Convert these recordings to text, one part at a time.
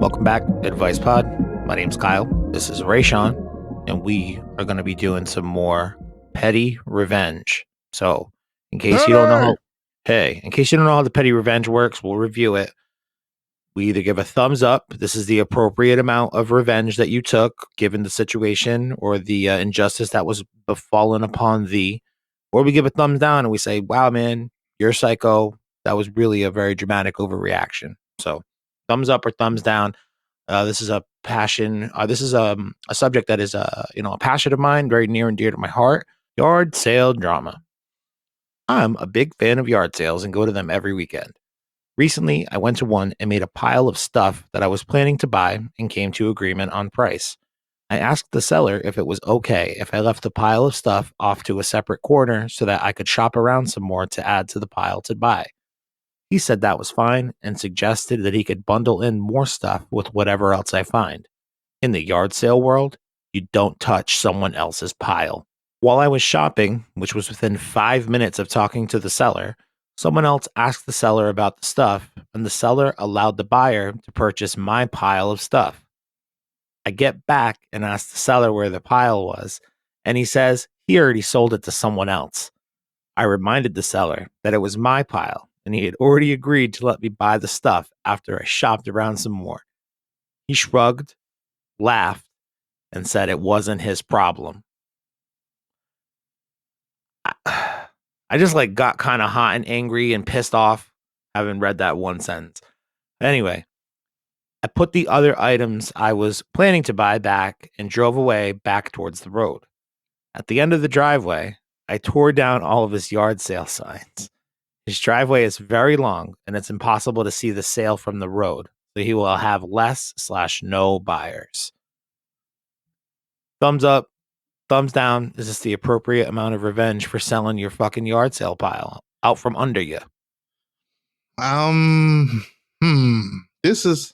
Welcome back, Advice Pod. My name's Kyle. This is Raysean, and we are going to be doing some more petty revenge. So, in case you don't know in case you don't know how the petty revenge works, we'll review it. We either give a thumbs up, this is the appropriate amount of revenge that you took, given the situation or the injustice that was befallen upon thee, or we give a thumbs down and we say, wow, man, you're psycho. That was really a very dramatic overreaction. So, thumbs up or thumbs down. This is a passion. This is a subject that is a passion of mine, very near and dear to my heart. Yard sale drama. I'm a big fan of yard sales and go to them every weekend. Recently, I went to one and made a pile of stuff that I was planning to buy and came to agreement on price. I asked the seller if it was okay if I left the pile of stuff off to a separate corner so that I could shop around some more to add to the pile to buy. He said that was fine and suggested that he could bundle in more stuff with whatever else I find. In the yard sale world, you don't touch someone else's pile. While I was shopping, which was within 5 minutes of talking to the seller, someone else asked the seller about the stuff, and the seller allowed the buyer to purchase my pile of stuff. I get back and ask the seller where the pile was, and he says he already sold it to someone else. I reminded the seller that it was my pile, and he had already agreed to let me buy the stuff after I shopped around some more. He shrugged, laughed, and said it wasn't his problem. I just got kind of hot and angry and pissed off having read that one sentence. Anyway, I put the other items I was planning to buy back and drove away back towards the road. At the end of the driveway, I tore down all of his yard sale signs. His driveway is very long and it's impossible to see the sale from the road, so he will have less/no buyers. Thumbs up, thumbs down. Is this the appropriate amount of revenge for selling your fucking yard sale pile out from under you? This is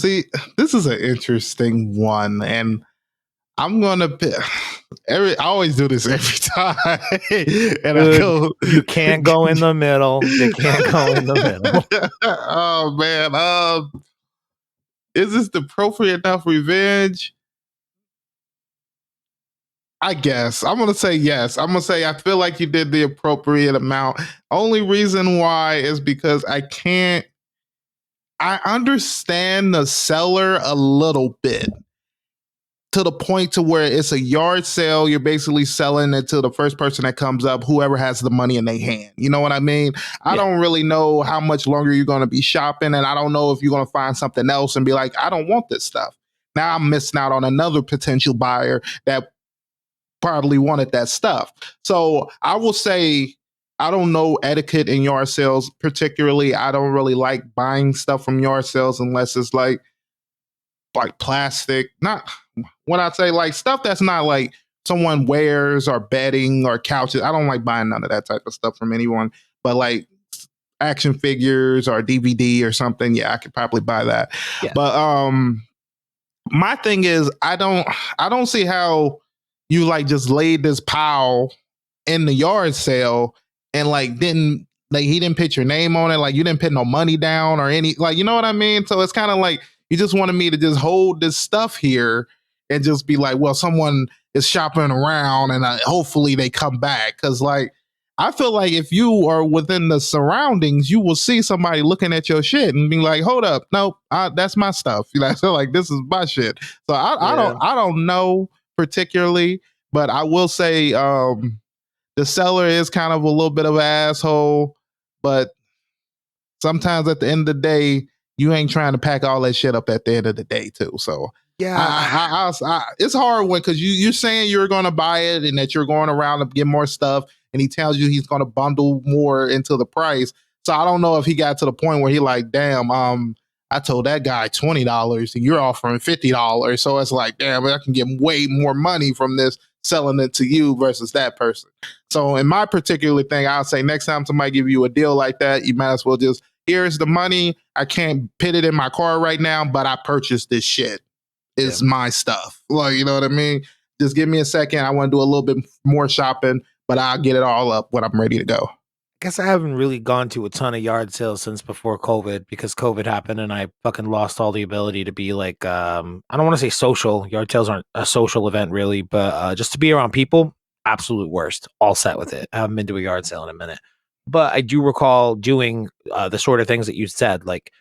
an interesting one, and I'm gonna pick. I always do this every time, and Dude, you can't go in the middle. You can't go in the middle. Oh man, is this the appropriate enough revenge? I guess I'm gonna say yes. I'm gonna say I feel like you did the appropriate amount. Only reason why is because I understand the seller a little bit, to the point to where it's a yard sale. You're basically selling it to the first person that comes up, whoever has the money in their hand. You know what I mean? I don't really know how much longer you're going to be shopping, and I don't know if you're going to find something else and be like, I don't want this stuff. Now I'm missing out on another potential buyer that probably wanted that stuff. So I will say, I don't know etiquette in yard sales particularly. I don't really like buying stuff from yard sales unless it's like plastic, not when I say stuff that's not like someone wears or bedding or couches. I don't like buying none of that type of stuff from anyone, but action figures or DVD or something, yeah, I could probably buy that. Yeah. But my thing is, I don't see how you just laid this pile in the yard sale and didn't he didn't put your name on it, you didn't put no money down or any, you know what I mean? So it's kind of you just wanted me to just hold this stuff here and just be like, well, someone is shopping around and hopefully they come back. Because I feel like if you are within the surroundings, you will see somebody looking at your shit and be like, hold up, nope, that's my stuff. So this is my shit. So I don't know particularly, but I will say the seller is kind of a little bit of an asshole, but sometimes at the end of the day, you ain't trying to pack all that shit up at the end of the day too. So yeah, it's hard because you're saying you're going to buy it and that you're going around to get more stuff, and he tells you he's going to bundle more into the price. So I don't know if he got to the point where he damn, I told that guy $20 and you're offering $50. So it's damn, I can get way more money from this selling it to you versus that person. So in my particular thing, I'll say next time somebody give you a deal like that, you might as well just, here's the money. I can't put it in my car right now, but I purchased this shit. It's my stuff. You know what I mean? Just give me a second. I want to do a little bit more shopping, but I'll get it all up when I'm ready to go. guess I haven't really gone to a ton of yard sales since before COVID because COVID happened and I fucking lost all the ability to be like I don't want to say social. Yard sales aren't a social event really, but just to be around people, absolute worst. All set with it. I haven't been to a yard sale in a minute. But I do recall doing the sort of things that you said, like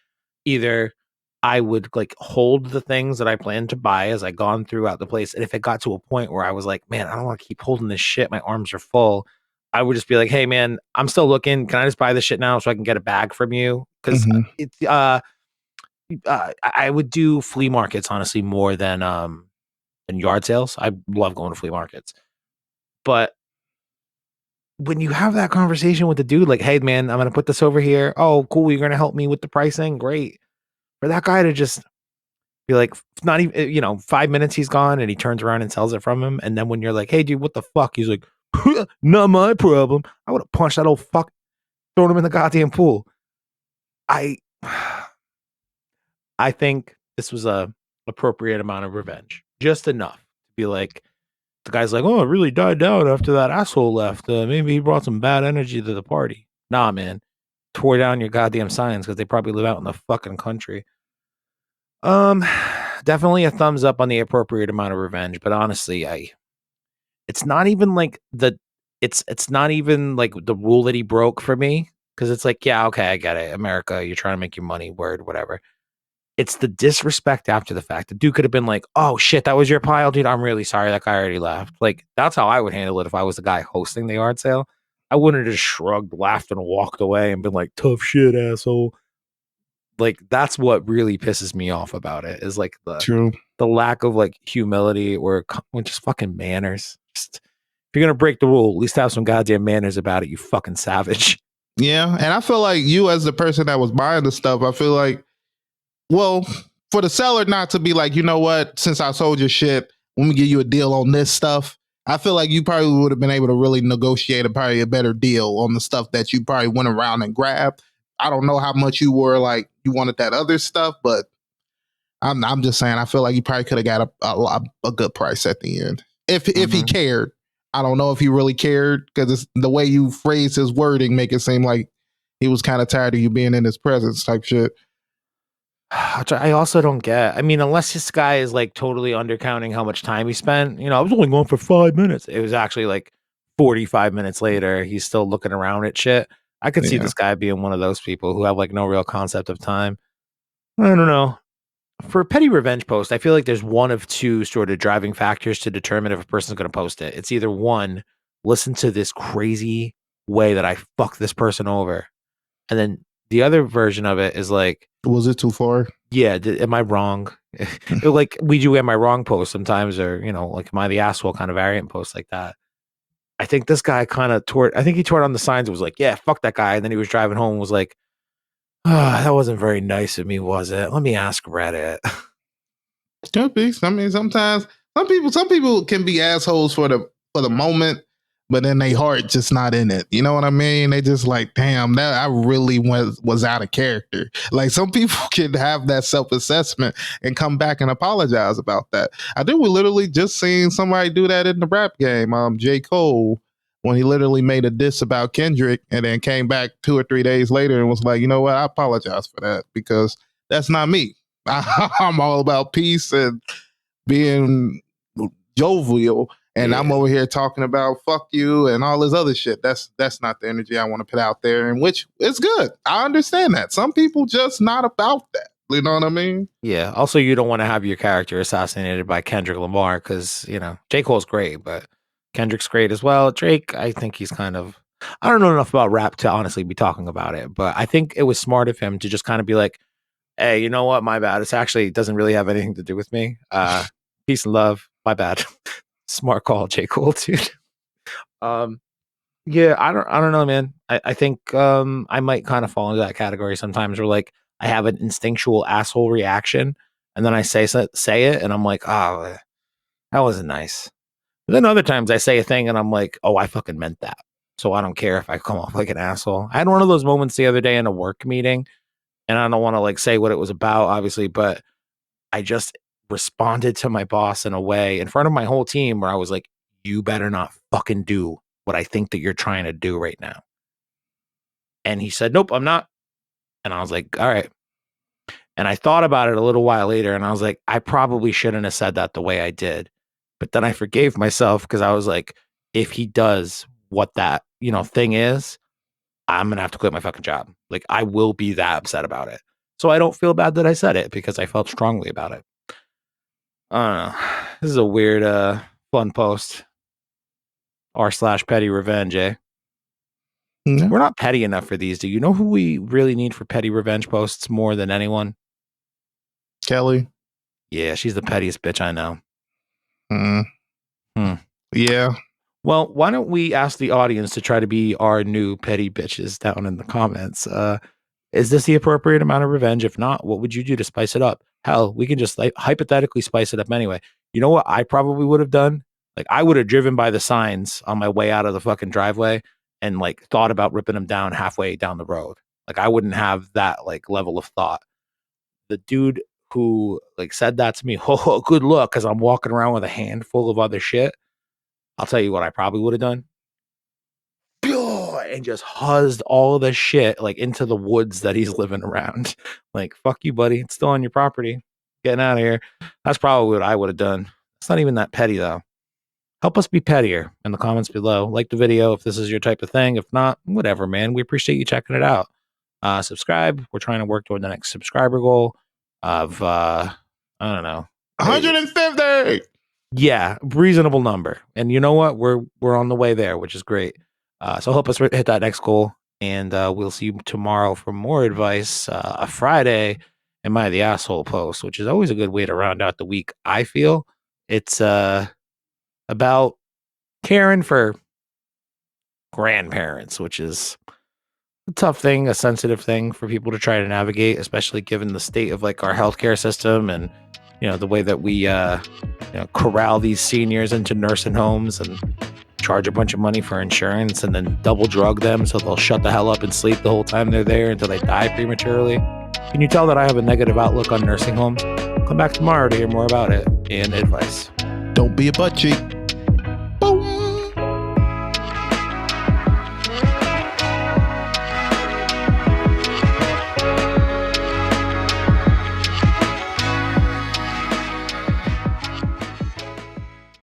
either I would like hold the things that I planned to buy as I gone throughout the place. And if it got to a point where I was like, man, I don't want to keep holding this shit, my arms are full. I would just be like, hey man, I'm still looking. Can I just buy this shit now so I can get a bag from you? Because Hmm. it's I would do flea markets honestly more than yard sales. I love going to flea markets. But when you have that conversation with the dude, like, hey man, I'm gonna put this over here. Oh, cool, you're gonna help me with the pricing. Great. For that guy to just be like, not even, 5 minutes he's gone and he turns around and sells it from him. And then when you're like, hey, dude, what the fuck? He's like, not my problem. I would have punched that old fuck, thrown him in the goddamn pool. I, I think this was a appropriate amount of revenge, just enough to be like, the guy's like, oh, it really died down after that asshole left. Maybe he brought some bad energy to the party. Nah, man, tore down your goddamn signs because they probably live out in the fucking country. Um, Definitely a thumbs up on the appropriate amount of revenge, but honestly, it's not even like it's not even like the rule that he broke for me because it's like, yeah, okay, I get it. America, you're trying to make your money, word, whatever. It's the disrespect after the fact. The dude could have been like, "Oh shit, that was your pile, dude. I'm really sorry. That guy already left." Like that's how I would handle it if I was the guy hosting the yard sale. I wouldn't have just shrugged, laughed, and walked away and been like, "Tough shit, asshole." Like that's what really pisses me off about it is like True. the lack of like humility or just fucking manners. Just if you're gonna break the rule, at least have some goddamn manners about it, you fucking savage. Yeah, and I feel like you, as the person that was buying the stuff, I feel like, well, for the seller not to be like, you know what, since I sold your shit, let me give you a deal on this stuff. I feel like you probably would have been able to really negotiate probably a better deal on the stuff that you probably went around and grabbed. I don't know how much you were like you wanted that other stuff, but I'm just saying I feel like you probably could have got a good price at the end if he Mhm. cared. I don't know if he really cared because it's the way you phrase his wording make it seem like he was kind of tired of you being in his presence type shit. Which I also don't get. I mean, unless this guy is like totally undercounting how much time he spent. I was only going for 5 minutes. It was actually like 45 minutes later. He's still looking around at shit. I could see Yeah. this guy being one of those people who have like no real concept of time. I don't know. For a petty revenge post, I feel like there's one of two sort of driving factors to determine if a person's going to post it. It's either one, listen to this crazy way that I fuck this person over. And then the other version of it is like, Was it too far? yeah, am I wrong? Like we do am I wrong post sometimes, or like am I the asshole kind of variant post like that. I think this guy kind of tore. I think he tore it on the signs. It was like, yeah, fuck that guy. And then he was driving home and was like, oh, that wasn't very nice of me, was it? Let me ask Reddit. Could be. I mean, sometimes some people can be assholes for the moment, but then they heart just not in it. You know what I mean? They just like, damn, that I really was out of character. Like some people can have that self assessment and come back and apologize about that. I think we literally just seen somebody do that in the rap game. J. Cole, when he literally made a diss about Kendrick and then came back 2 or 3 days later and was like, you know what, I apologize for that because that's not me. I'm all about peace and being jovial, and I'm Yeah. over here talking about fuck you and all this other shit. That's not the energy I want to put out there, and which is good. I understand that. Some people just not about that. You know what I mean? Yeah. Also, you don't want to have your character assassinated by Kendrick Lamar because, J. Cole's great, but Kendrick's great as well. Drake, I think he's kind of, I don't know enough about rap to honestly be talking about it, but I think it was smart of him to just kind of be like, hey, you know what? My bad. It's actually doesn't really have anything to do with me. Peace and love. My bad. Smart call, J. Cole, dude. Um, yeah, I don't know, man. I think I might kind of fall into that category sometimes where like I have an instinctual asshole reaction and then I say it and I'm like, oh, that wasn't nice. But then other times I say a thing and I'm like, oh, I fucking meant that. So I don't care if I come off like an asshole. I had one of those moments the other day in a work meeting and I don't want to like say what it was about, obviously, but I just responded to my boss in a way in front of my whole team where I was like, you better not fucking do what I think that you're trying to do right now. And he said, nope, I'm not. And I was like, all right. And I thought about it a little while later, and I was like, I probably shouldn't have said that the way I did. But then I forgave myself because I was like, if he does what that, thing is, I'm going to have to quit my fucking job. Like, I will be that upset about it. So I don't feel bad that I said it because I felt strongly about it. I don't know. This is a weird, fun post. r/petty revenge, eh? Yeah. We're not petty enough for these. Do you know who we really need for petty revenge posts more than anyone? Kelly. Yeah, she's the pettiest bitch I know. Yeah. Well, why don't we ask the audience to try to be our new petty bitches down in the comments? Is this the appropriate amount of revenge? If not, what would you do to spice it up? Hell, we can just hypothetically spice it up anyway. You know what I probably would have done? Like, I would have driven by the signs on my way out of the fucking driveway and like thought about ripping them down halfway down the road. Like, I wouldn't have that like level of thought. The dude who like said that to me, oh, good luck, because I'm walking around with a handful of other shit. I'll tell you what I probably would have done. And just huzzed all the shit like into the woods that he's living around. Like, fuck you, buddy. It's still on your property. Getting out of here. That's probably what I would have done. It's not even that petty, though. Help us be pettier in the comments below. Like the video if this is your type of thing. If not, whatever, man. We appreciate you checking it out. Subscribe. We're trying to work toward the next subscriber goal of, I don't know. 150. Yeah, reasonable number. And you know what? We're on the way there, which is great. So help us hit that next goal. And we'll see you tomorrow for more advice. A Friday, Am I the Asshole post, which is always a good way to round out the week. I feel it's about caring for grandparents, which is a tough thing, a sensitive thing for people to try to navigate, especially given the state of like our healthcare system and the way that we corral these seniors into nursing homes and charge a bunch of money for insurance and then double drug them so they'll shut the hell up and sleep the whole time they're there until they die prematurely. Can you tell that I have a negative outlook on nursing homes? Come back tomorrow to hear more about it and advice. Don't be a butt cheek.